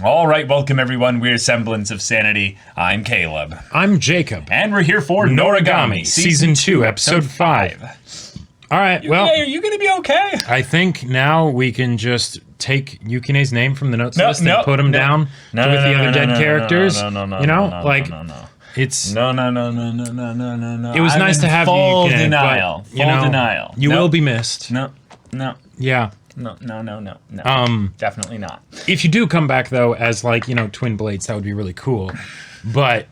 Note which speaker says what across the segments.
Speaker 1: All right, welcome everyone. We're Semblance of Sanity. I'm Caleb.
Speaker 2: I'm Jacob.
Speaker 1: And we're here for Noragami,
Speaker 2: Season 2, Episode 5. All right, well...
Speaker 1: Are you going to be okay?
Speaker 2: I think now we can just take Yukine's name from the notes list and put him down with the other dead characters.
Speaker 1: No.
Speaker 2: It's...
Speaker 1: No.
Speaker 2: It was nice to have
Speaker 1: full
Speaker 2: Yukine,
Speaker 1: denial.
Speaker 2: but,
Speaker 1: Full denial.
Speaker 2: You will be missed.
Speaker 1: No.
Speaker 2: Yeah.
Speaker 1: No. Definitely not.
Speaker 2: If you do come back, though, as, like, twin blades, that would be really cool. But...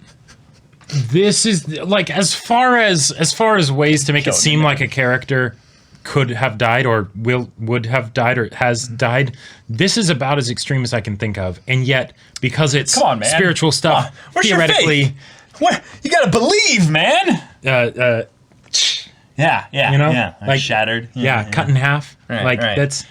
Speaker 2: This is like as far as ways to make it seem like a character could have died or would have died or has died. This is about as extreme as I can think of, and yet because it's spiritual stuff, theoretically,
Speaker 1: what you gotta believe, man. Yeah. Like shattered.
Speaker 2: Cut in half. Right. That's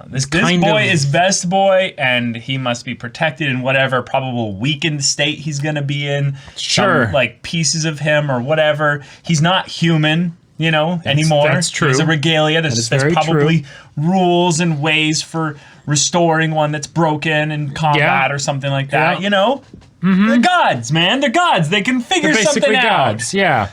Speaker 1: This boy is best boy, and he must be protected in whatever probable weakened state he's gonna be in.
Speaker 2: Sure.
Speaker 1: Some, like pieces of him or whatever. He's not human, anymore.
Speaker 2: That's true.
Speaker 1: He's a regalia. There's probably rules and ways for restoring one that's broken in combat or something like that.
Speaker 2: Mm-hmm.
Speaker 1: They're gods, man. They're gods. They can figure something out.
Speaker 2: Gods. Yeah.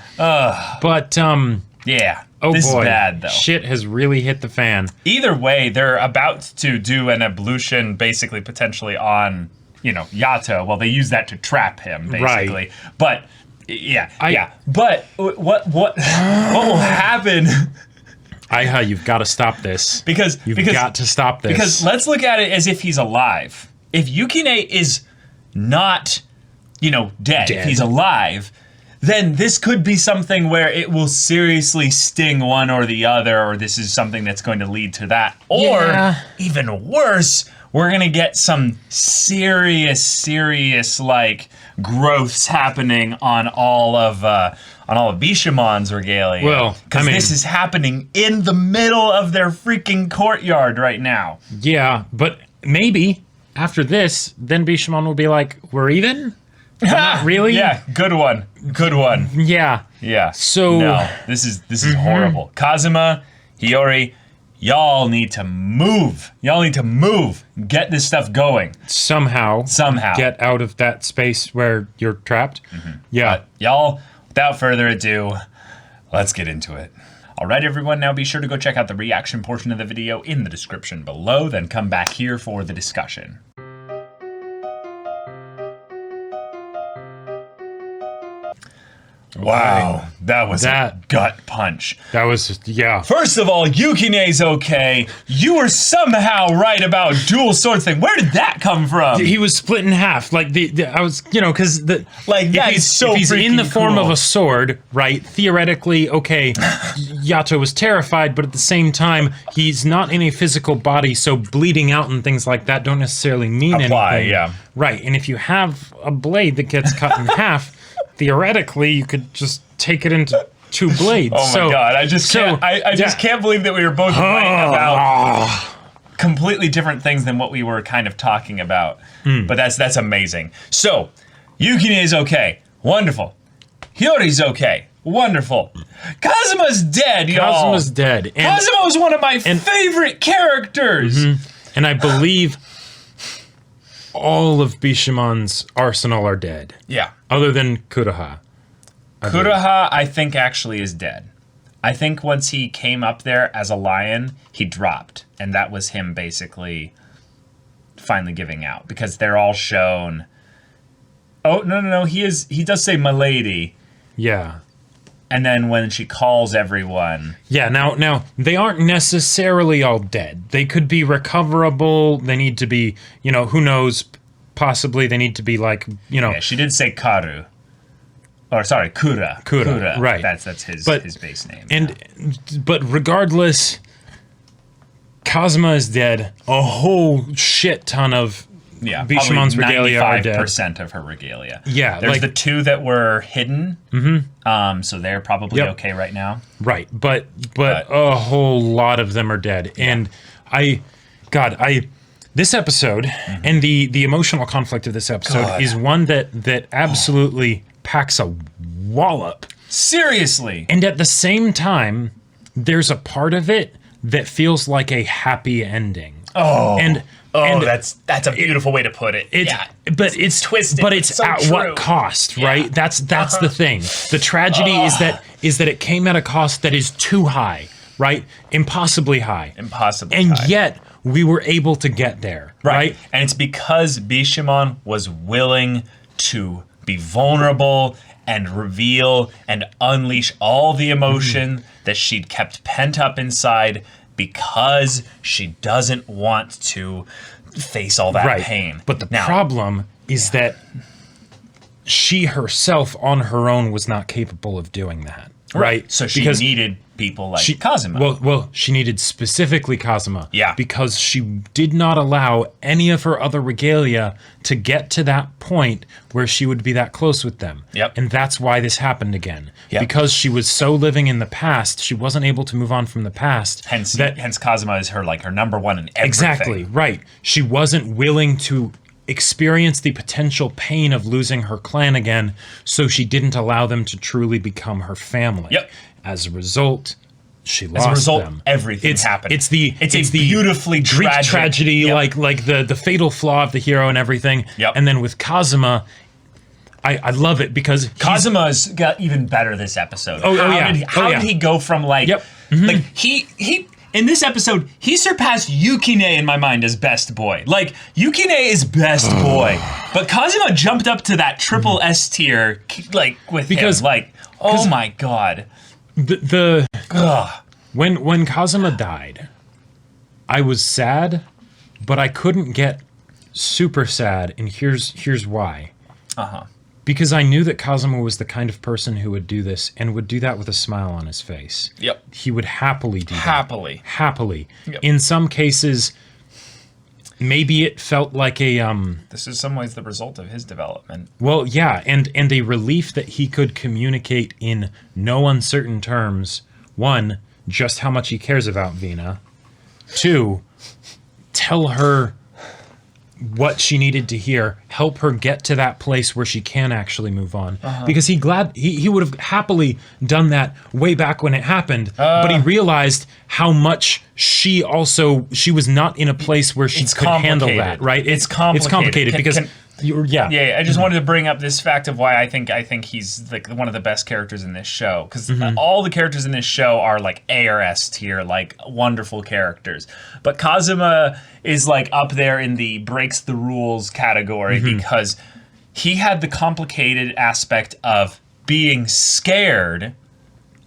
Speaker 1: Yeah.
Speaker 2: Oh
Speaker 1: this
Speaker 2: boy,
Speaker 1: is bad, though.
Speaker 2: Shit has really hit the fan.
Speaker 1: Either way, they're about to do an ablution, basically, potentially on, Yato. Well, they use that to trap him, basically.
Speaker 2: Right.
Speaker 1: But But what will happen?
Speaker 2: You've got to stop this.
Speaker 1: Because
Speaker 2: you've got to stop this.
Speaker 1: Because let's look at it as if he's alive. If Yukine is not, dead, if he's alive, then this could be something where it will seriously sting one or the other, or this is something that's going to lead to that. Or, even worse, we're going to get some serious, like, growths happening on all of Bishamon's regalia.
Speaker 2: Well,
Speaker 1: because this is happening in the middle of their freaking courtyard right now.
Speaker 2: Yeah, but maybe after this, then Bishamon will be like, we're even? Not really?
Speaker 1: Yeah, good one. Yeah.
Speaker 2: So
Speaker 1: no, this is horrible. Kazuma, Hiyori, y'all need to move. Get this stuff going.
Speaker 2: Somehow. Get out of that space where you're trapped. Mm-hmm. Yeah.
Speaker 1: But y'all, without further ado, let's get into it. All right, everyone, now be sure to go check out the reaction portion of the video in the description below, then come back here for the discussion. Wow, that was a gut punch.
Speaker 2: That was, yeah.
Speaker 1: First of all, Yukine's okay. You were somehow right about dual swords thing. Where did that come from?
Speaker 2: He was split in half. Like, I was, because if he's in the form of a sword, right, theoretically, okay, Yato was terrified, but at the same time, he's not in a physical body, so bleeding out and things like that don't necessarily mean anything.
Speaker 1: Yeah.
Speaker 2: Right, and if you have a blade that gets cut in half, theoretically, you could just take it into two blades.
Speaker 1: Oh my god! I just can't believe that we were both right about completely different things than what we were kind of talking about. But that's amazing. So, Yukine is okay, wonderful. Hiyori's okay, wonderful. Kazuma's dead, y'all.
Speaker 2: Kazuma's dead. And
Speaker 1: Kazuma was one of my favorite characters.
Speaker 2: And I believe all of Bishamon's arsenal are dead.
Speaker 1: Yeah.
Speaker 2: Other than Kuraha.
Speaker 1: Kuraha, I think, actually is dead. I think once he came up there as a lion, he dropped. And that was him basically finally giving out. Because they're all shown... Oh, no. He does say "milady."
Speaker 2: Yeah.
Speaker 1: And then when she calls everyone...
Speaker 2: Yeah, now, they aren't necessarily all dead. They could be recoverable. They need to be, who knows, possibly they need to be like,
Speaker 1: Yeah, she did say Karu. Or, sorry, Kura.
Speaker 2: Kura, right.
Speaker 1: That's his base name.
Speaker 2: But regardless, Kazuma is dead. A whole shit ton of Bishamon's regalia are dead.
Speaker 1: 95% of her regalia.
Speaker 2: Yeah.
Speaker 1: There's the two that were hidden. So they're probably okay right now.
Speaker 2: Right. But a whole lot of them are dead. And this episode and the emotional conflict of this episode is one that absolutely packs a wallop.
Speaker 1: Seriously.
Speaker 2: And at the same time, there's a part of it that feels like a happy ending.
Speaker 1: Oh.
Speaker 2: And
Speaker 1: Oh, that's a beautiful way to put it.
Speaker 2: But it's
Speaker 1: twisted.
Speaker 2: But it's
Speaker 1: so
Speaker 2: at
Speaker 1: true.
Speaker 2: what cost, right? That's the thing. The tragedy is that it came at a cost that is too high, right? Impossibly high.
Speaker 1: Impossibly high.
Speaker 2: Yet we were able to get there, right?
Speaker 1: And it's because Bishamon was willing to be vulnerable and reveal and unleash all the emotion that she'd kept pent up inside, because she doesn't want to face all that pain.
Speaker 2: But the problem is that she herself on her own was not capable of doing that. Right?
Speaker 1: So she needed people like Kazuma.
Speaker 2: Well, she needed specifically Kazuma.
Speaker 1: Yeah.
Speaker 2: Because she did not allow any of her other regalia to get to that point where she would be that close with them.
Speaker 1: Yep.
Speaker 2: And that's why this happened again.
Speaker 1: Yep.
Speaker 2: Because she was so living in the past, she wasn't able to move on from the past.
Speaker 1: Hence Kazuma is her number one in everything.
Speaker 2: Exactly, right. She wasn't willing to experience the potential pain of losing her clan again, so she didn't allow them to truly become her family.
Speaker 1: Yep.
Speaker 2: As a result, she lost them.
Speaker 1: Everything happened.
Speaker 2: It's a
Speaker 1: beautifully
Speaker 2: Greek tragedy,
Speaker 1: Yep.
Speaker 2: like the fatal flaw of the hero and everything.
Speaker 1: Yep.
Speaker 2: And then with Kazuma, I love it because
Speaker 1: Kazuma's got even better this episode. How did he go from like he in this episode, he surpassed Yukine in my mind as best boy. Like, Yukine is best boy. But Kazuma jumped up to that triple S tier, like, with him. Like, oh my god.
Speaker 2: When Kazuma died, I was sad, but I couldn't get super sad, and here's why. Because I knew that Kazuma was the kind of person who would do this, and would do that with a smile on his face.
Speaker 1: Yep.
Speaker 2: He would happily do that. Happily.
Speaker 1: Yep.
Speaker 2: In some cases, maybe it felt like a...
Speaker 1: This is some ways the result of his development.
Speaker 2: Well, yeah, and a relief that he could communicate in no uncertain terms. One, just how much he cares about Vina. Two, tell her what she needed to hear, help her get to that place where she can actually move on. Because he would have happily done that way back when it happened, but he realized how much she was not in a place where she could handle that, right?
Speaker 1: It's complicated.
Speaker 2: Because
Speaker 1: I just wanted to bring up this fact of why I think he's like one of the best characters in this show, because all the characters in this show are like A or S tier, like wonderful characters, but Kazuma is like up there in the breaks the rules category because he had the complicated aspect of being scared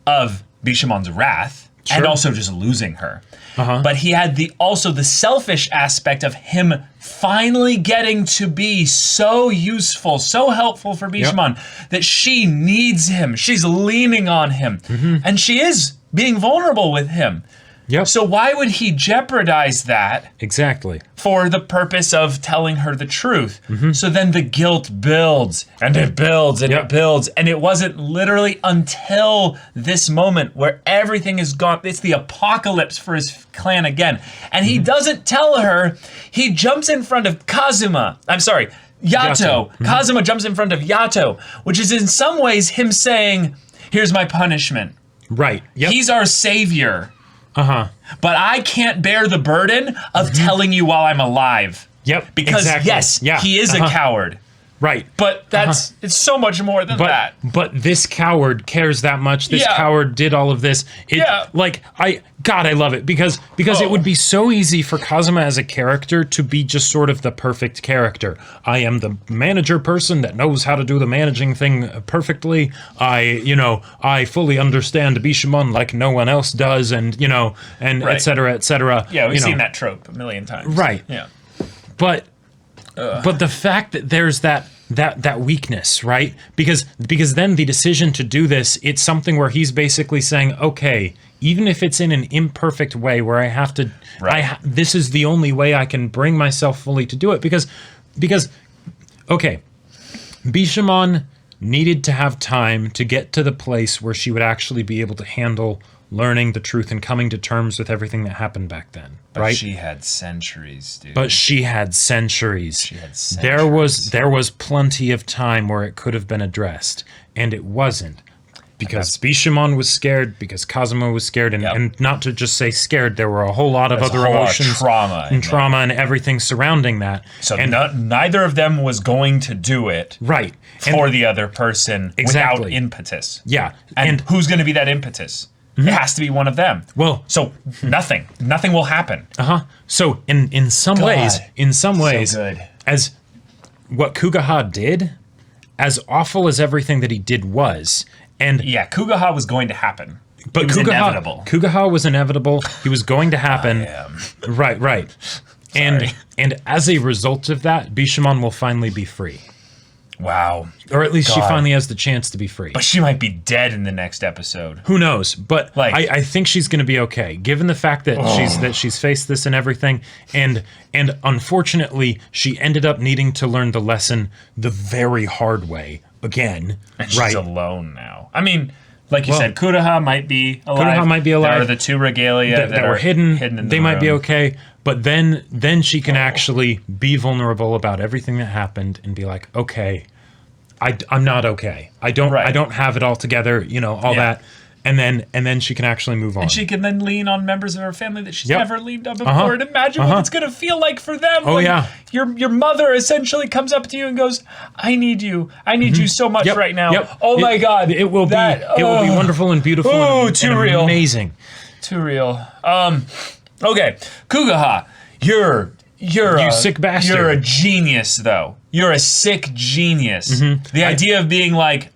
Speaker 1: of Bishamon's wrath and also just losing her. But he had also the selfish aspect of him finally getting to be so useful, so helpful for Bishamon that she needs him. She's leaning on him. And she is being vulnerable with him.
Speaker 2: Yep.
Speaker 1: So why would he jeopardize that?
Speaker 2: Exactly.
Speaker 1: For the purpose of telling her the truth. So then the guilt builds and it builds and it builds. And it wasn't literally until this moment where everything is gone. It's the apocalypse for his clan again. And he doesn't tell her. He jumps in front of Kazuma. I'm sorry, Yato. Kazuma jumps in front of Yato, which is in some ways him saying, here's my punishment.
Speaker 2: Right. Yep.
Speaker 1: He's our savior. But I can't bear the burden of telling you while I'm alive.
Speaker 2: Yep.
Speaker 1: Because yes, he is a coward.
Speaker 2: Right.
Speaker 1: But it's so much more than that.
Speaker 2: But this coward cares that much. This coward did all of this. I love it because it would be so easy for Kazuma as a character to be just sort of the perfect character. I am the manager person that knows how to do the managing thing perfectly. I fully understand Bishamon like no one else does, and et cetera, et cetera.
Speaker 1: Yeah, we've seen that trope a million times.
Speaker 2: Right.
Speaker 1: Yeah.
Speaker 2: But the fact that there's that weakness, right? Because then the decision to do this, it's something where he's basically saying, okay, even if it's in an imperfect way where I have to, this is the only way I can bring myself fully to do it. Because okay, Bishamon needed to have time to get to the place where she would actually be able to handle learning the truth and coming to terms with everything that happened back then, right?
Speaker 1: But she had centuries, dude.
Speaker 2: There was plenty of time where it could have been addressed, and it wasn't. because Bishamon was scared, because Kazuma was scared, and not to just say scared, there were a whole lot of other emotions,
Speaker 1: trauma
Speaker 2: and everything surrounding that.
Speaker 1: So neither of them was going to do it for the other person without impetus.
Speaker 2: Yeah.
Speaker 1: And who's going to be that impetus? It has to be one of them.
Speaker 2: Well,
Speaker 1: so nothing will happen.
Speaker 2: So in some ways,
Speaker 1: so good.
Speaker 2: As what Kugaha did, as awful as everything that he did was, and
Speaker 1: Kugaha was going to happen.
Speaker 2: But
Speaker 1: it was inevitable.
Speaker 2: Kugaha was inevitable. He was going to happen. Right. And as a result of that, Bishamon will finally be free.
Speaker 1: Wow.
Speaker 2: Or at least she finally has the chance to be free.
Speaker 1: But she might be dead in the next episode.
Speaker 2: Who knows? But I think she's going to be okay, given the fact that she's faced this and everything. And unfortunately, she ended up needing to learn the lesson the very hard way again.
Speaker 1: And she's alone now. I mean, like you said, Kudaha might be alive. There are the two regalia that
Speaker 2: were hidden
Speaker 1: in
Speaker 2: they might be okay. But then she can actually be vulnerable about everything that happened and be like, okay, I'm not okay. I don't have it all together, all that. And then she can actually move on.
Speaker 1: And she can then lean on members of her family that she's never leaned on before. And imagine what it's gonna feel like for them. Your mother essentially comes up to you and goes, I need you so much right now. Oh my God.
Speaker 2: It will be wonderful and beautiful and
Speaker 1: real.
Speaker 2: Amazing.
Speaker 1: Too real. Okay, Kugaha, you're
Speaker 2: you sick bastard.
Speaker 1: You're a genius, though. You're a sick genius. The idea of being like,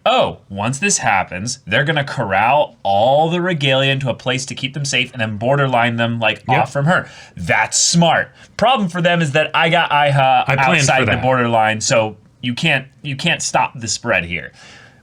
Speaker 1: once this happens, they're gonna corral all the regalia into a place to keep them safe, and then borderline them off from her. That's smart. Problem for them is that I got Aiha outside the borderline, so you can't stop the spread here.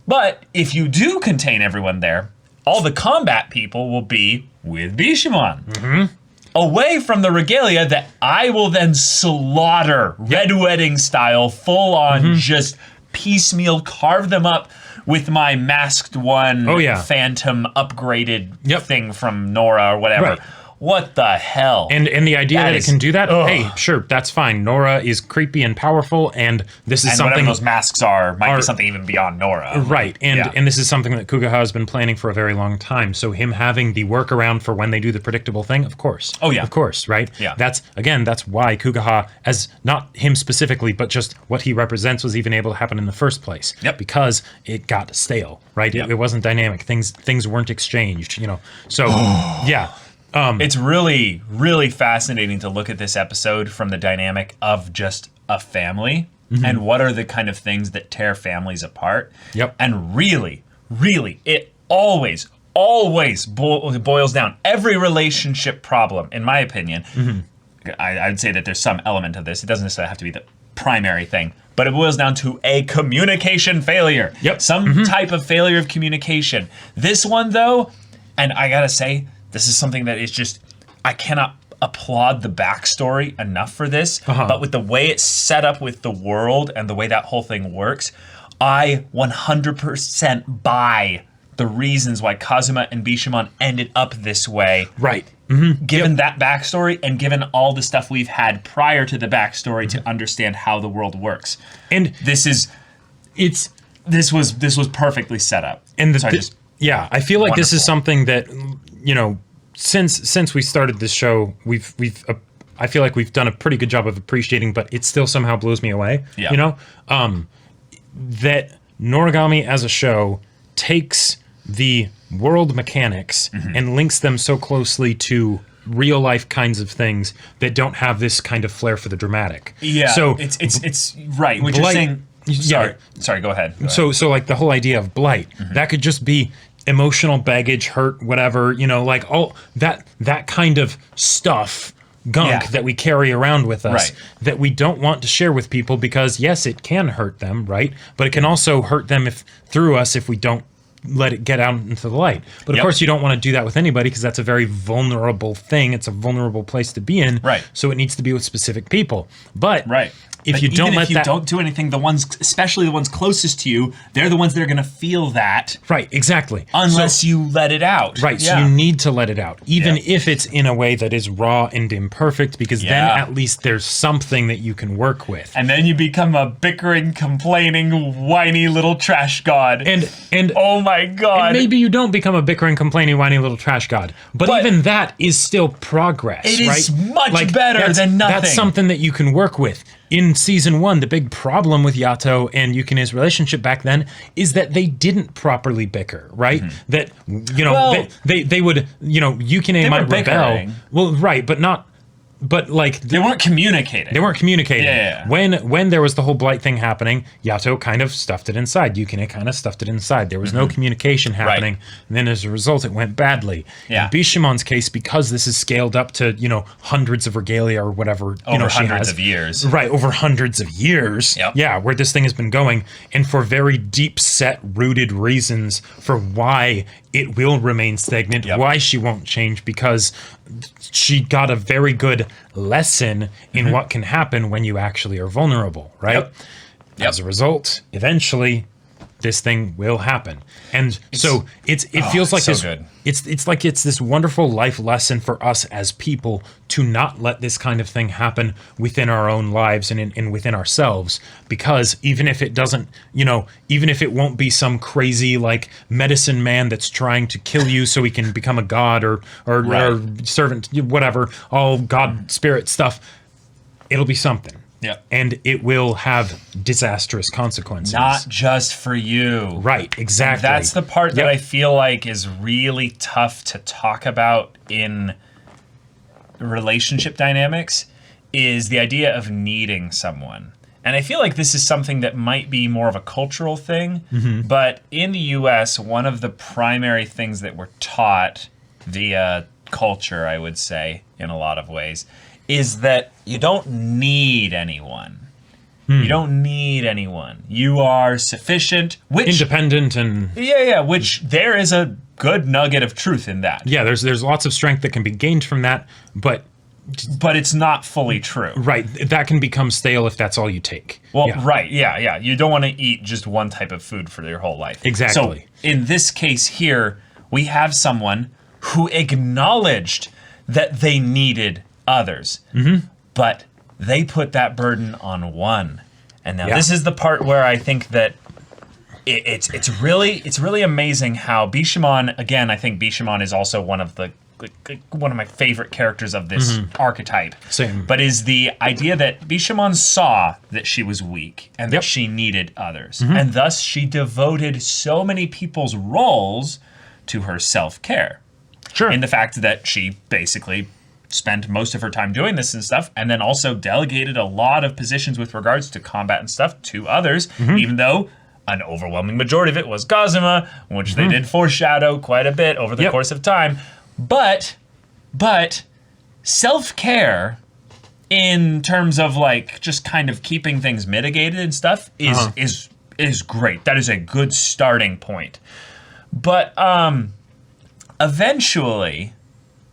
Speaker 1: But if you do contain everyone there, all the combat people will be with Bishamon. Away from the regalia that I will then slaughter, Red Wedding style, full on, just piecemeal, carve them up with my masked one phantom upgraded thing from Nora or whatever. What the hell?
Speaker 2: And the idea that it can do that, hey, sure, that's fine. Nora is creepy and powerful, and this is something...
Speaker 1: whatever those masks might be something even beyond Nora.
Speaker 2: Right, and this is something that Kugaha has been planning for a very long time, so him having the workaround for when they do the predictable thing, of course. Of course, right? That's why Kugaha, as not him specifically, but just what he represents, was even able to happen in the first place. Because it got stale, right? It wasn't dynamic. Things weren't exchanged, So,
Speaker 1: it's really, really fascinating to look at this episode from the dynamic of just a family and what are the kind of things that tear families apart. And really, really, it always boils down. Every relationship problem, in my opinion, I'd say that there's some element of this. It doesn't necessarily have to be the primary thing, but it boils down to a communication failure. Some type of failure of communication. This one, though, and I gotta say, this is something that is just, I cannot applaud the backstory enough for this, but with the way it's set up with the world and the way that whole thing works, I 100% buy the reasons why Kazuma and Bishamon ended up this way. Given that backstory and given all the stuff we've had prior to the backstory to understand how the world works. And this was perfectly set up.
Speaker 2: And I feel like this is something that, since we started this show, I feel like we've done a pretty good job of appreciating, but it still somehow blows me away. That Noragami as a show takes the world mechanics and links them so closely to real life kinds of things that don't have this kind of flair for the dramatic. So
Speaker 1: it's right. What you're saying. Sorry. Go ahead.
Speaker 2: So like the whole idea of blight, that could just be emotional baggage, hurt, whatever, all that kind of stuff, gunk that we carry around with us that we don't want to share with people because, yes, it can hurt them, right? But it can also hurt them through us if we don't let it get out into the light. But of course, you don't want to do that with anybody because that's a very vulnerable thing. It's a vulnerable place to be in. So it needs to be with specific people. But if you don't let that...
Speaker 1: don't do anything, the ones, especially the ones closest to you, they're the ones that are going to feel that.
Speaker 2: Right, exactly.
Speaker 1: Unless you let it out.
Speaker 2: Right, so you need to let it out, even if it's in a way that is raw and imperfect, because then at least there's something that you can work with.
Speaker 1: And then you become a bickering, complaining, whiny little trash god.
Speaker 2: And
Speaker 1: oh my god.
Speaker 2: And maybe you don't become a bickering, complaining, whiny little trash god, but even that is still progress.
Speaker 1: It
Speaker 2: right?
Speaker 1: is much better than nothing.
Speaker 2: That's something that you can work with. In season 1, the big problem with Yato and Yukine's relationship back then is that they didn't properly bicker, right? That, you know, they would, you know, Yukine might rebel. Well, right, but not... But like
Speaker 1: they weren't communicating.
Speaker 2: They weren't communicating.
Speaker 1: Yeah.
Speaker 2: When there was the whole blight thing happening, Yato kind of stuffed it inside. Yukine kind of stuffed it inside. There was no communication happening, and then as a result, it went badly.
Speaker 1: Yeah.
Speaker 2: In Bishimon's case, because this is scaled up to hundreds of regalia or whatever,
Speaker 1: over hundreds of years.
Speaker 2: Right, over hundreds of years.
Speaker 1: Yep.
Speaker 2: Yeah, where this thing has been going, and for very deep set, rooted reasons for why it will remain stagnant, why she won't change, because she got a very good lesson in what can happen when you actually are vulnerable, right? As a result, eventually, this thing will happen. And so it feels like this.
Speaker 1: Good.
Speaker 2: It's like it's this wonderful life lesson for us as people to not let this kind of thing happen within our own lives and within ourselves. Because even if it doesn't, even if it won't be some crazy like medicine man that's trying to kill you so he can become a god or servant, whatever, all god spirit stuff, it'll be something.
Speaker 1: Yeah.
Speaker 2: And it will have disastrous consequences.
Speaker 1: Not just for you.
Speaker 2: Right, exactly.
Speaker 1: And that's the part that I feel like is really tough to talk about in relationship dynamics, is the idea of needing someone. And I feel like this is something that might be more of a cultural thing, but in the US, one of the primary things that we're taught via culture, I would say, in a lot of ways, is that you don't need anyone. You don't need anyone. You are sufficient, which...
Speaker 2: Independent and...
Speaker 1: Yeah, which there is a good nugget of truth in that.
Speaker 2: Yeah, there's lots of strength that can be gained from that, but
Speaker 1: it's not fully true.
Speaker 2: Right, that can become stale if that's all you take.
Speaker 1: Well, yeah. You don't want to eat just one type of food for your whole life.
Speaker 2: Exactly.
Speaker 1: So in this case here, we have someone who acknowledged that they needed others, but they put that burden on one. And now this is the part where I think that it's really amazing how Bishamon, again, I think Bishamon is also one of my favorite characters of this archetype.
Speaker 2: Same.
Speaker 1: But is the idea that Bishamon saw that she was weak and that she needed others. And thus she devoted so many people's roles to her self-care.
Speaker 2: Sure.
Speaker 1: In the fact that she basically spent most of her time doing this and stuff, and then also delegated a lot of positions with regards to combat and stuff to others, even though an overwhelming majority of it was Kazuma, which they did foreshadow quite a bit over the course of time. But self-care in terms of like just kind of keeping things mitigated and stuff is great. That is a good starting point. But eventually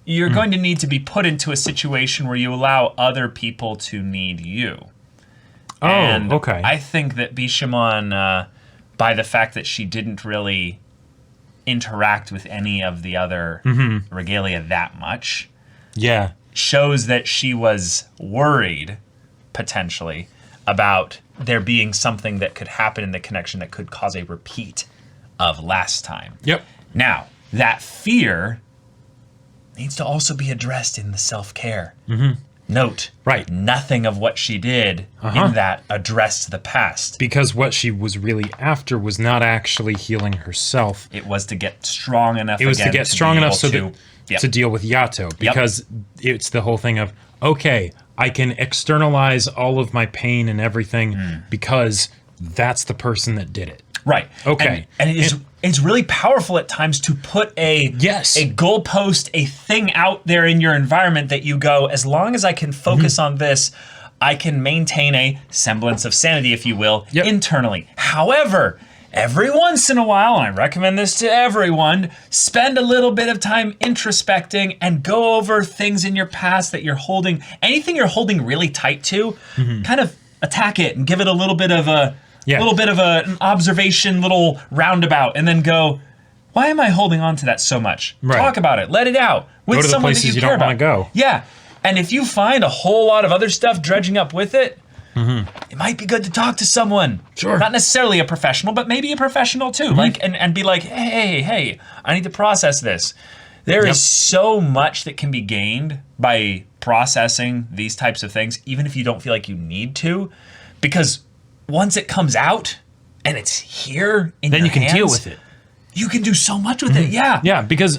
Speaker 1: you're going to need to be put into a situation where you allow other people to need you.
Speaker 2: Oh,
Speaker 1: and
Speaker 2: okay.
Speaker 1: I think that Bishamon, by the fact that she didn't really interact with any of the other regalia that much, shows that she was worried, potentially, about there being something that could happen in the connection that could cause a repeat of last time.
Speaker 2: Yep.
Speaker 1: Now, that fear needs to also be addressed in the self-care. Note, nothing of what she did in that addressed the past.
Speaker 2: Because what she was really after was not actually healing herself.
Speaker 1: It was to get strong enough.
Speaker 2: It was to get strong enough so that to deal with Yato. Because it's the whole thing of, okay, I can externalize all of my pain and everything because that's the person that did it.
Speaker 1: Right.
Speaker 2: Okay.
Speaker 1: And it's really powerful at times to put a goalpost, a thing out there in your environment that you go, as long as I can focus on this, I can maintain a semblance of sanity, if you will, internally. However, every once in a while, and I recommend this to everyone, spend a little bit of time introspecting and go over things in your past that you're holding, anything you're holding really tight to, kind of attack it and give it a little bit of an observation, little roundabout, and then go, why am I holding on to that so much?
Speaker 2: Right.
Speaker 1: Talk about it. Let it out with
Speaker 2: Go to the
Speaker 1: someone
Speaker 2: places
Speaker 1: that you
Speaker 2: you
Speaker 1: care
Speaker 2: don't
Speaker 1: about.
Speaker 2: want to go.
Speaker 1: Yeah. And if you find a whole lot of other stuff dredging up with it, it might be good to talk to someone.
Speaker 2: Sure.
Speaker 1: Not necessarily a professional, but maybe a professional too. Like, and be like, hey, I need to process this. There is so much that can be gained by processing these types of things, even if you don't feel like you need to, because once it comes out and it's here in
Speaker 2: Then
Speaker 1: your
Speaker 2: you can
Speaker 1: hands,
Speaker 2: deal with it.
Speaker 1: You can do so much with it, yeah.
Speaker 2: Yeah, because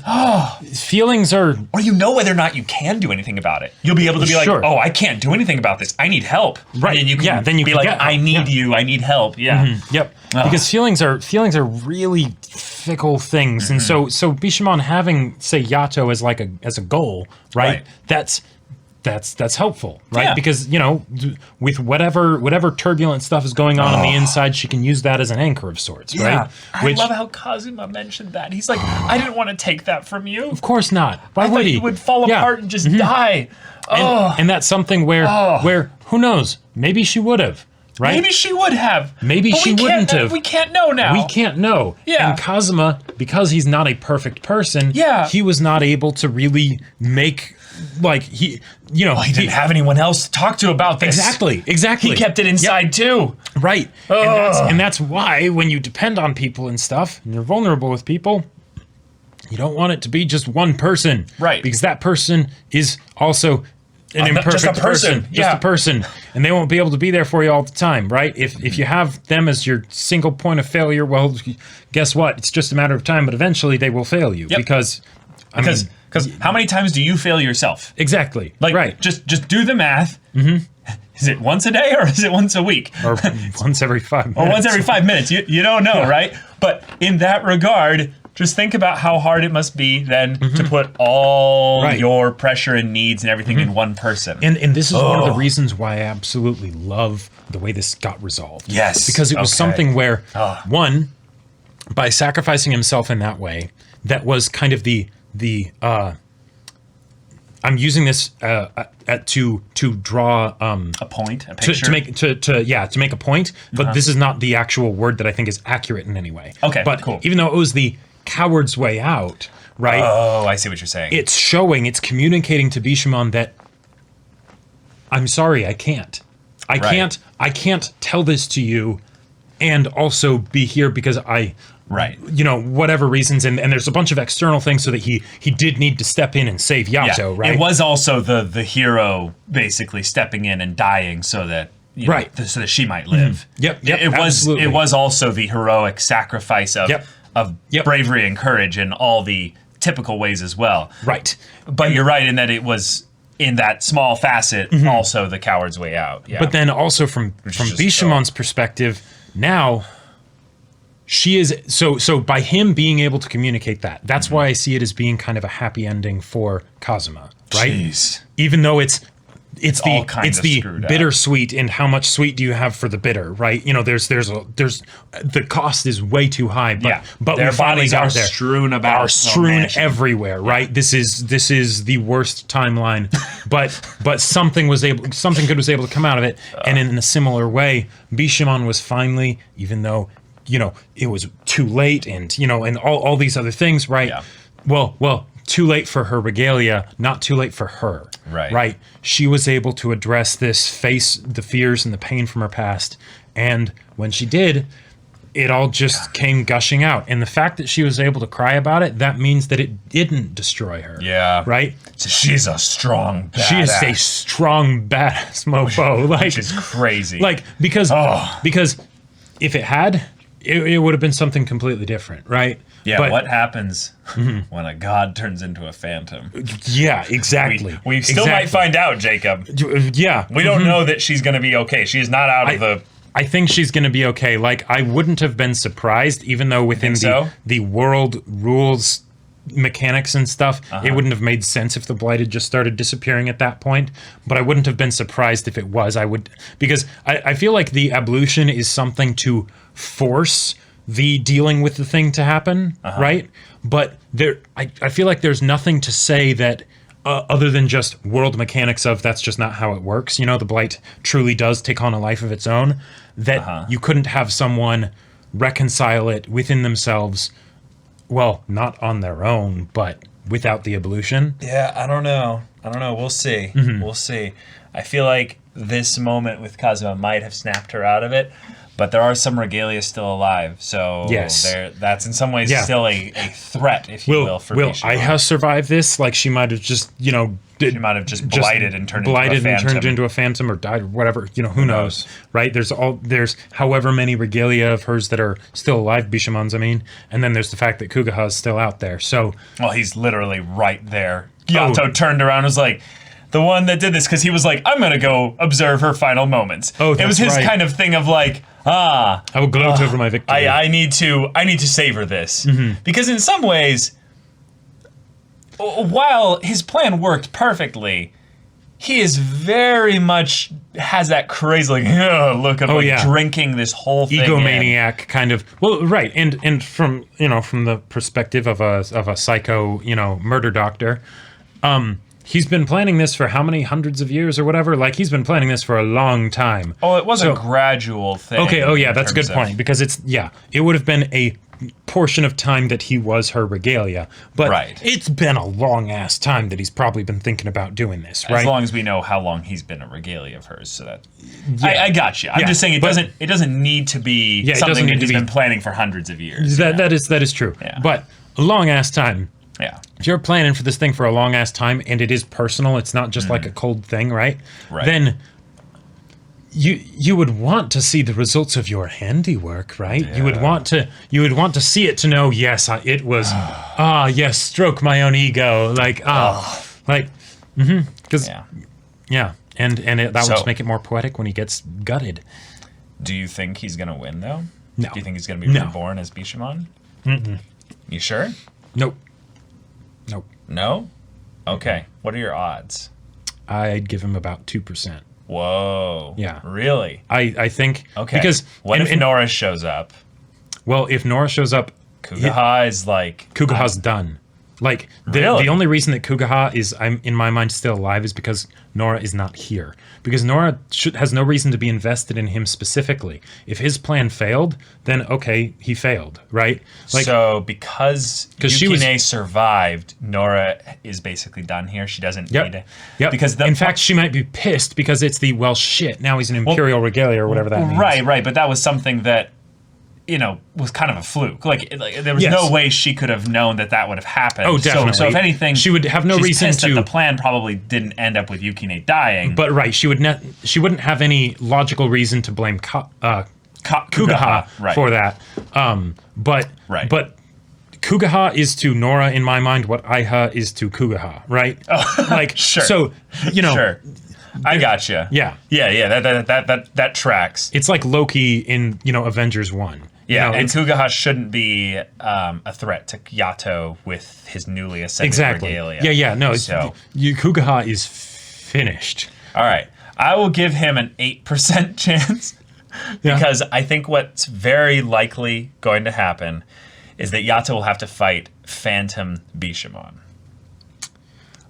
Speaker 2: feelings are...
Speaker 1: Or you know whether or not you can do anything about it. You'll be able to be like, oh, I can't do anything about this. I need help.
Speaker 2: Right.
Speaker 1: And you can
Speaker 2: then you
Speaker 1: be
Speaker 2: can
Speaker 1: like,
Speaker 2: get
Speaker 1: I
Speaker 2: help.
Speaker 1: need you. I need help. Yeah.
Speaker 2: Yep. Because feelings are really fickle things. And so Bishamon having, say, Yato as a goal, right? That's helpful, right?
Speaker 1: Yeah.
Speaker 2: Because, with whatever turbulent stuff is going on the inside, she can use that as an anchor of sorts, right?
Speaker 1: I love how Kazuma mentioned that. He's like, I didn't want to take that from you.
Speaker 2: Of course not. Why
Speaker 1: I
Speaker 2: would
Speaker 1: thought
Speaker 2: he?
Speaker 1: you would fall apart and just die.
Speaker 2: And that's something where who knows? Maybe she would have, right?
Speaker 1: Maybe she would have.
Speaker 2: Maybe
Speaker 1: but
Speaker 2: she
Speaker 1: we
Speaker 2: wouldn't
Speaker 1: can't-
Speaker 2: have.
Speaker 1: We can't know now.
Speaker 2: We can't know.
Speaker 1: Yeah.
Speaker 2: And Kazuma, because he's not a perfect person,
Speaker 1: Yeah.
Speaker 2: he was not able to really make, he
Speaker 1: didn't have anyone else to talk to about this.
Speaker 2: Exactly.
Speaker 1: He kept it inside too.
Speaker 2: Right. And that's why when you depend on people and stuff, and you're vulnerable with people, you don't want it to be just one person.
Speaker 1: Right.
Speaker 2: Because that person is also an imperfect
Speaker 1: just a person.
Speaker 2: Just a person. And they won't be able to be there for you all the time, right? If you have them as your single point of failure, well, guess what? It's just a matter of time, but eventually they will fail you.
Speaker 1: Yep.
Speaker 2: Because
Speaker 1: how many times do you fail yourself?
Speaker 2: Exactly.
Speaker 1: Like,
Speaker 2: right.
Speaker 1: just do the math. Mm-hmm. Is it once a day or is it once a week?
Speaker 2: Or once every 5 minutes.
Speaker 1: Or once every 5 minutes. You don't know, right? But in that regard, just think about how hard it must be then to put all your pressure and needs and everything in one person.
Speaker 2: And this is one of the reasons why I absolutely love the way this got resolved.
Speaker 1: Yes.
Speaker 2: Because it was something where, one, by sacrificing himself in that way, that was kind of the I'm using this to draw
Speaker 1: a point, a picture.
Speaker 2: to make a point, but this is not the actual word that I think is accurate in any way.
Speaker 1: Okay,
Speaker 2: but
Speaker 1: cool.
Speaker 2: Even though it was the coward's way out, right?
Speaker 1: Oh, I see what you're saying.
Speaker 2: It's communicating to Bishamon that I'm sorry, I can't tell this to you and also be here because whatever reasons, and there's a bunch of external things so that he did need to step in and save Yato, right?
Speaker 1: It was also the hero basically stepping in and dying so that so that she might live.
Speaker 2: Yep,
Speaker 1: It was also the heroic sacrifice of bravery and courage in all the typical ways as well.
Speaker 2: Right.
Speaker 1: But you're right in that it was in that small facet also the coward's way out. Yeah.
Speaker 2: But then also from Bishamon's perspective, now she is so by him being able to communicate that's why I see it as being kind of a happy ending for Kazuma, right?
Speaker 1: Jeez.
Speaker 2: Even though it's the
Speaker 1: screwed
Speaker 2: bittersweet, and how much sweet do you have for the bitter, right? There's the cost is way too high, but
Speaker 1: their
Speaker 2: we finally
Speaker 1: bodies
Speaker 2: got
Speaker 1: are
Speaker 2: there.
Speaker 1: strewn about,
Speaker 2: are strewn everywhere, right? This is the worst timeline, but something good was able to come out of it, and in a similar way, Bishamon was finally, even though it was too late, and and all these other things, right?
Speaker 1: Yeah.
Speaker 2: Well. Too late for her regalia, not too late for her. Right. She was able to address this, face the fears and the pain from her past. And when she did, it all just came gushing out. And the fact that she was able to cry about it, that means that it didn't destroy her.
Speaker 1: Yeah.
Speaker 2: Right?
Speaker 1: So she's a strong badass.
Speaker 2: She is a strong badass mofo.
Speaker 1: Which is crazy.
Speaker 2: Because if it had, it would have been something completely different, right?
Speaker 1: Yeah, but what happens when a god turns into a phantom?
Speaker 2: Yeah, exactly.
Speaker 1: We still might find out, Jacob.
Speaker 2: Yeah.
Speaker 1: We don't know that she's going to be okay. She is not out of the...
Speaker 2: I think she's going to be okay. I wouldn't have been surprised, even though within the world rules mechanics and stuff, it wouldn't have made sense if the blight had just started disappearing at that point. But I wouldn't have been surprised if it was. Because I feel like the ablution is something to force the dealing with the thing to happen, right? But I feel like there's nothing to say that other than just world mechanics of that's just not how it works. The blight truly does take on a life of its own. That you couldn't have someone reconcile it within themselves. Well, not on their own, but without the evolution.
Speaker 1: Yeah, I don't know. We'll see. We'll see. I feel like this moment with Kazuma might have snapped her out of it, but there are some regalia still alive. So that's in some ways still a threat, if you will, for Bishamon.
Speaker 2: Will Iha survive this? Like she might have just,
Speaker 1: she might have just blighted and turned
Speaker 2: into a phantom or died or whatever. Who knows, right? There's however many regalia of hers that are still alive, Bishamon's, and then there's the fact that Kugaha is still out there. So,
Speaker 1: well, he's literally right there. Yato turned around and was like, the one that did this, because he was like, I'm going to go observe her final moments.
Speaker 2: Oh, that's
Speaker 1: it was his kind of thing of like,
Speaker 2: I will gloat over my victory.
Speaker 1: I need to savor this. Because in some ways, while his plan worked perfectly, he is very much has that crazy look of drinking this whole thing
Speaker 2: egomaniac kind of. Well, right, and from from the perspective of a psycho murder doctor, he's been planning this for how many hundreds of years or whatever? Like, he's been planning this for a long time.
Speaker 1: Oh, it was a gradual thing.
Speaker 2: Okay, that's a good point. Because it would have been a portion of time that he was her regalia. But it's been a long-ass time that he's probably been thinking about doing this, right?
Speaker 1: As long as we know how long he's been a regalia of hers. So that I got you. I'm just saying it doesn't need to be something that he's been planning for hundreds of years.
Speaker 2: That is true. Yeah. But a long-ass time.
Speaker 1: Yeah.
Speaker 2: If you're planning for this thing for a long ass time and it is personal, it's not just like a cold thing, right? Then you would want to see the results of your handiwork, right? Yeah. You would want to see it to know, yes, it was yes, stroke my own ego, because and that would just make it more poetic when he gets gutted.
Speaker 1: Do you think he's gonna win though?
Speaker 2: No.
Speaker 1: Do you think he's gonna be reborn as Bishamon? You sure?
Speaker 2: Nope.
Speaker 1: No? Okay. What are your odds?
Speaker 2: I'd give him about 2%.
Speaker 1: Whoa.
Speaker 2: Yeah.
Speaker 1: Really?
Speaker 2: I think.
Speaker 1: Okay.
Speaker 2: Because
Speaker 1: what if Nora shows up?
Speaker 2: Well, if Nora shows up,
Speaker 1: Kugaha is like...
Speaker 2: Kugaha's done. Like, the only reason that Kugaha is, in my mind, still alive is because Nora is not here. Because Nora has no reason to be invested in him specifically. If his plan failed, then, okay, he failed, right?
Speaker 1: Like, so, because Yukine survived, Nora is basically done here. She doesn't need it.
Speaker 2: Yep. Because in fact, she might be pissed because it's shit, now he's an Imperial Regalia or whatever that means.
Speaker 1: Right. But that was something that was kind of a fluke. Like there was no way she could have known that would have happened.
Speaker 2: Oh, definitely.
Speaker 1: So if anything,
Speaker 2: she would have no reason to.
Speaker 1: The plan probably didn't end up with Yukine dying.
Speaker 2: But she wouldn't have any logical reason to blame Kugaha for that. But Kugaha is to Nora, in my mind, what Iha is to Kugaha, right?
Speaker 1: Oh, sure.
Speaker 2: So
Speaker 1: sure. I gotcha.
Speaker 2: Yeah.
Speaker 1: That tracks.
Speaker 2: It's like Loki in Avengers 1.
Speaker 1: Yeah, and Kugaha shouldn't be a threat to Yato with his newly ascended regalia.
Speaker 2: Yeah. No, Kugaha is finished.
Speaker 1: All right. I will give him an 8% chance because I think what's very likely going to happen is that Yato will have to fight Phantom Bishamon.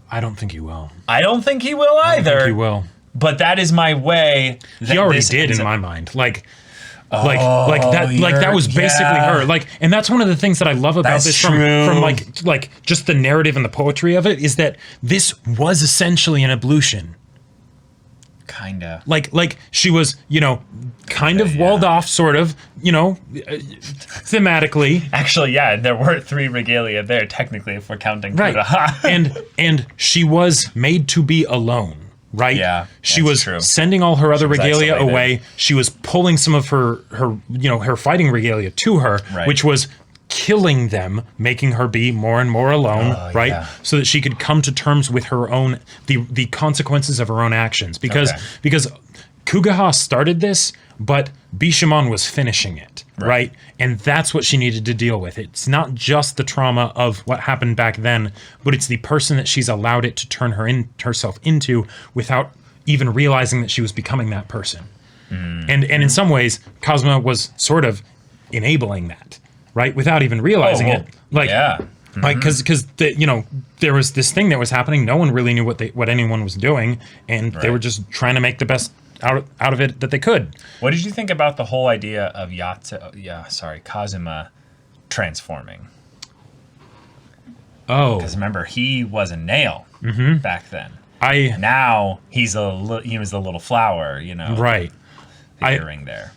Speaker 2: I don't think he will.
Speaker 1: I don't think he will either.
Speaker 2: I don't think he will.
Speaker 1: But that is my way.
Speaker 2: He already did in my mind. That was basically her. And that's one of the things that I love about this from just the narrative and the poetry of it is that this was essentially an ablution.
Speaker 1: Kinda.
Speaker 2: Like she was, kind of walled off, sort of, thematically.
Speaker 1: Actually, there were 3 regalia there, technically, if we're counting
Speaker 2: Kugaha. and she was made to be alone. Right?
Speaker 1: Yeah.
Speaker 2: She was sending all her other regalia away. She was pulling some of her fighting regalia to her, which was killing them, making her be more and more alone, right? Yeah. So that she could come to terms with her own the consequences of her own actions. Because Kugaha started this, but Bishamon was finishing it, right? And that's what she needed to deal with. It's not just the trauma of what happened back then, but it's the person that she's allowed it to turn herself into without even realizing that she was becoming that person. And in some ways, Kazuma was sort of enabling that, right? Without even realizing it. Like, because there was this thing that was happening. No one really knew what anyone was doing, and they were just trying to make the best out of it that they could.
Speaker 1: What did you think about the whole idea of Kazuma transforming?
Speaker 2: Oh,
Speaker 1: Because remember, he was a nail back then. Now he was the little flower,
Speaker 2: right.
Speaker 1: The earring there.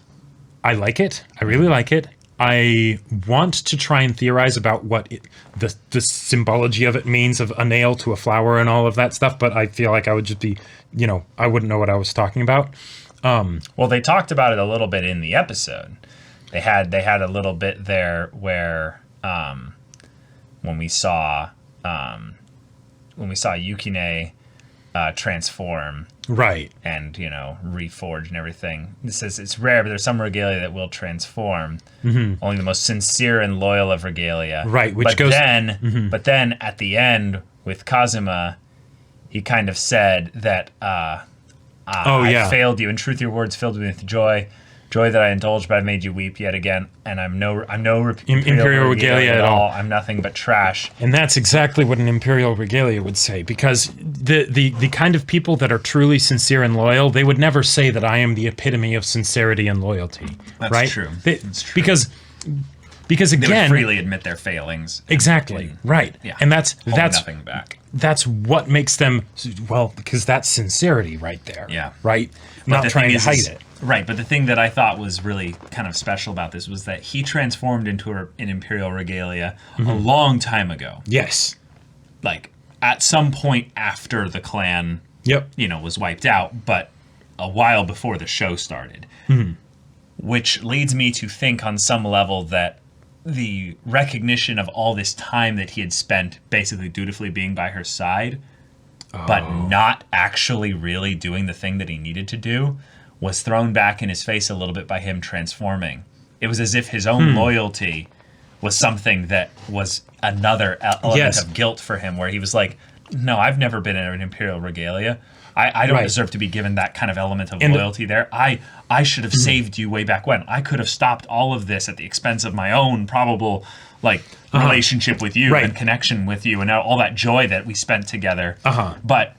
Speaker 2: I like it. I really like it. I want to try and theorize about what the symbology of it means, of a nail to a flower and all of that stuff, but I feel like I would just be, I wouldn't know what I was talking about.
Speaker 1: Well, they talked about it a little bit in the episode. They had a little bit there where when we saw Yukine transform,
Speaker 2: right,
Speaker 1: and reforge and everything. It says it's rare, but there's some regalia that will transform. Only the most sincere and loyal of regalia.
Speaker 2: Right,
Speaker 1: but then at the end with Kazuma, he kind of said that I failed you. In truth, your words filled me with joy that I indulged, but I made you weep yet again. And I'm no imperial regalia at all. I'm nothing but trash.
Speaker 2: And that's exactly what an imperial regalia would say, because the kind of people that are truly sincere and loyal, they would never say that I am the epitome of sincerity and loyalty.
Speaker 1: That's
Speaker 2: right?
Speaker 1: true.
Speaker 2: That's true. Because again,
Speaker 1: they would freely admit their failings.
Speaker 2: Exactly. Right.
Speaker 1: Yeah.
Speaker 2: And that's
Speaker 1: nothing back.
Speaker 2: That's what makes them, because that's sincerity right there.
Speaker 1: Yeah.
Speaker 2: Right? Not trying to hide it.
Speaker 1: Right, but the thing that I thought was really kind of special about this was that he transformed into an imperial regalia a long time ago.
Speaker 2: Yes.
Speaker 1: Like, at some point after the clan, was wiped out, but a while before the show started. Which leads me to think on some level that the recognition of all this time that he had spent basically dutifully being by her side, but not actually really doing the thing that he needed to do, was thrown back in his face a little bit by him transforming. It was as if his own loyalty was something that was another element of guilt for him, where he was like, no, I've never been in an imperial regalia. I don't deserve to be given that kind of element of loyalty there. I should have saved you way back when. I could have stopped all of this at the expense of my own probable relationship with you and connection with you and all that joy that we spent together. But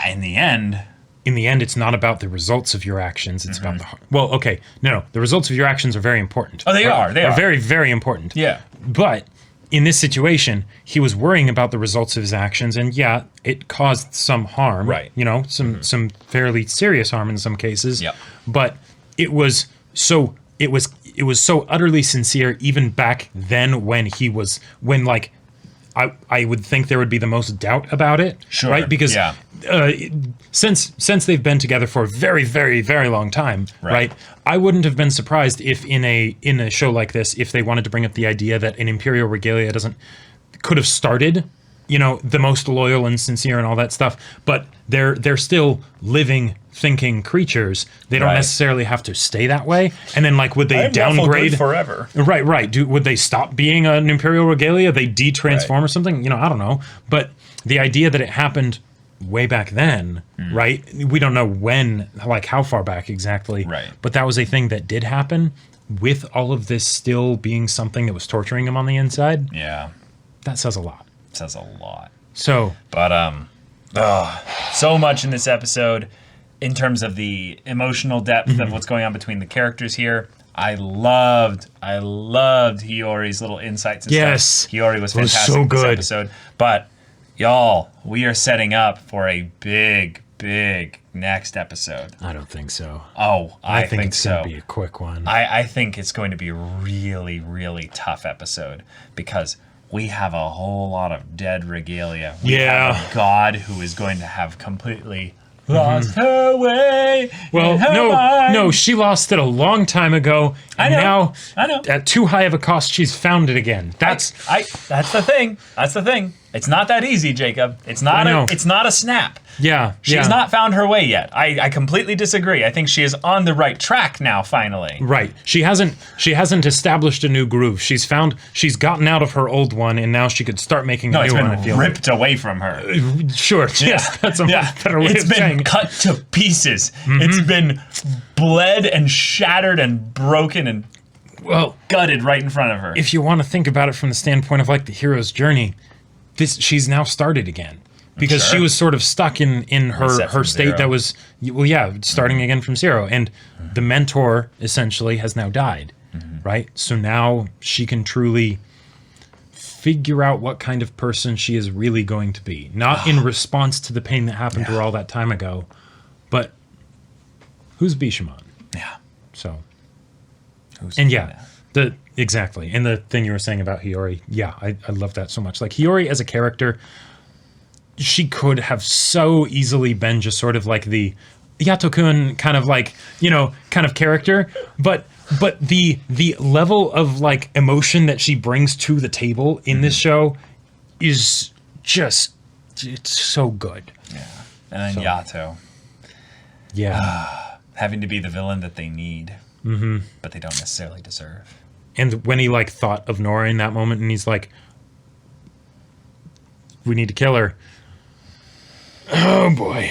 Speaker 1: in the end,
Speaker 2: it's not about the results of your actions. It's about the results of your actions are very important.
Speaker 1: Oh, they are. They are
Speaker 2: very, very important.
Speaker 1: Yeah.
Speaker 2: But in this situation, he was worrying about the results of his actions, and it caused some harm.
Speaker 1: Right.
Speaker 2: Some fairly serious harm in some cases.
Speaker 1: Yep.
Speaker 2: But it was so utterly sincere even back then when I would think there would be the most doubt about it.
Speaker 1: Sure.
Speaker 2: Right? Because since they've been together for a very, very, very long time, right? I wouldn't have been surprised if in a show like this, if they wanted to bring up the idea that an imperial regalia could have started, the most loyal and sincere and all that stuff, but they're still living, thinking creatures. They don't necessarily have to stay that way. And then would they downgrade
Speaker 1: forever?
Speaker 2: Right. Would they stop being an imperial regalia? They de-transform or something? I don't know. But the idea that it happened way back then, right? We don't know when, how far back exactly.
Speaker 1: Right.
Speaker 2: But that was a thing that did happen, with all of this still being something that was torturing him on the inside.
Speaker 1: Yeah.
Speaker 2: That says a lot.
Speaker 1: Says a lot.
Speaker 2: So,
Speaker 1: but so much in this episode in terms of the emotional depth of what's going on between the characters here. I loved Hiyori's little insights and stuff. Hiyori was fantastic in this episode. But y'all, we are setting up for a big next episode.
Speaker 2: I don't think so.
Speaker 1: Oh, I think
Speaker 2: it's
Speaker 1: so.
Speaker 2: Going to be a quick one.
Speaker 1: I think it's going to be a really, really tough episode, because we have a whole lot of dead regalia. We have a god who is going to have completely lost her way.
Speaker 2: Well, no, she lost it a long time ago, and now at too high of a cost, she's found it again. That's
Speaker 1: the thing. That's the thing. It's not that easy, Jacob. It's not a snap.
Speaker 2: Yeah.
Speaker 1: She's not found her way yet. I completely disagree. I think she is on the right track now, finally.
Speaker 2: Right. She hasn't established a new groove. She's gotten out of her old one, and now she could start making a new one.
Speaker 1: It's been ripped away from her.
Speaker 2: Sure. Yeah. Yes, that's a much better way of saying it.
Speaker 1: It's been cut to pieces. It's been bled and shattered and broken and
Speaker 2: Well,
Speaker 1: gutted right in front of her.
Speaker 2: if you want to think about it from the standpoint of like the hero's journey, she's now started again. Because
Speaker 1: Sure.
Speaker 2: she was sort of stuck in
Speaker 1: Reset
Speaker 2: her
Speaker 1: from
Speaker 2: state
Speaker 1: zero.
Speaker 2: that was, well, yeah, starting again from zero. And the mentor essentially has now died, right? So now she can truly figure out what kind of person she is really going to be. Not in response to the pain that happened to her all that time ago, but who's Bishamon?
Speaker 1: Yeah.
Speaker 2: So,
Speaker 1: Who's
Speaker 2: and yeah, exactly. And the thing you were saying about Hiyori, yeah, I love that so much. Like Hiyori as a character, she could have so easily been just sort of like the Yato-kun kind of like, kind of character, but the level of like emotion that she brings to the table in this show is just, it's so good.
Speaker 1: Yeah. And then Yato
Speaker 2: Yeah.
Speaker 1: having to be the villain that they need, but they don't necessarily deserve.
Speaker 2: And when he like thought of Nora in that moment and he's like, we need to kill her. Oh boy.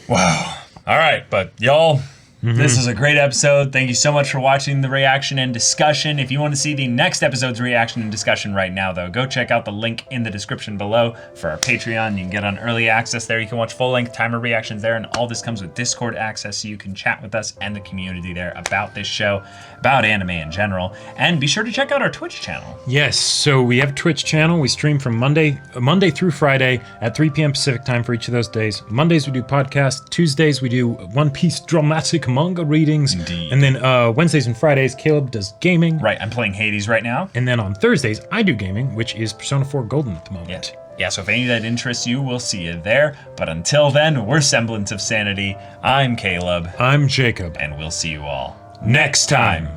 Speaker 1: Wow. All right, but y'all, this is a great episode. Thank you so much for watching the reaction and discussion. If you want to see the next episode's reaction and discussion right now, though, go check out the link in the description below for our Patreon. You can get on early access there. You can watch full-length timer reactions there, and all this comes with Discord access, so you can chat with us and the community there about this show, about anime in general. And be sure to check out our Twitch channel.
Speaker 2: Yes, so we have a Twitch channel. We stream from Monday through Friday at 3 p.m. Pacific time for each of those days. Mondays we do podcasts. Tuesdays we do One Piece dramatic manga readings.
Speaker 1: Indeed.
Speaker 2: And then Wednesdays and Fridays Caleb does gaming.
Speaker 1: Right, I'm playing Hades right now.
Speaker 2: And then on Thursdays I do gaming, which is Persona 4 Golden at the moment.
Speaker 1: Yeah, so if any of that interests you, we'll see you there. But until then, we're Semblance of Sanity. I'm Caleb,
Speaker 2: I'm Jacob.
Speaker 1: and we'll see you all next time.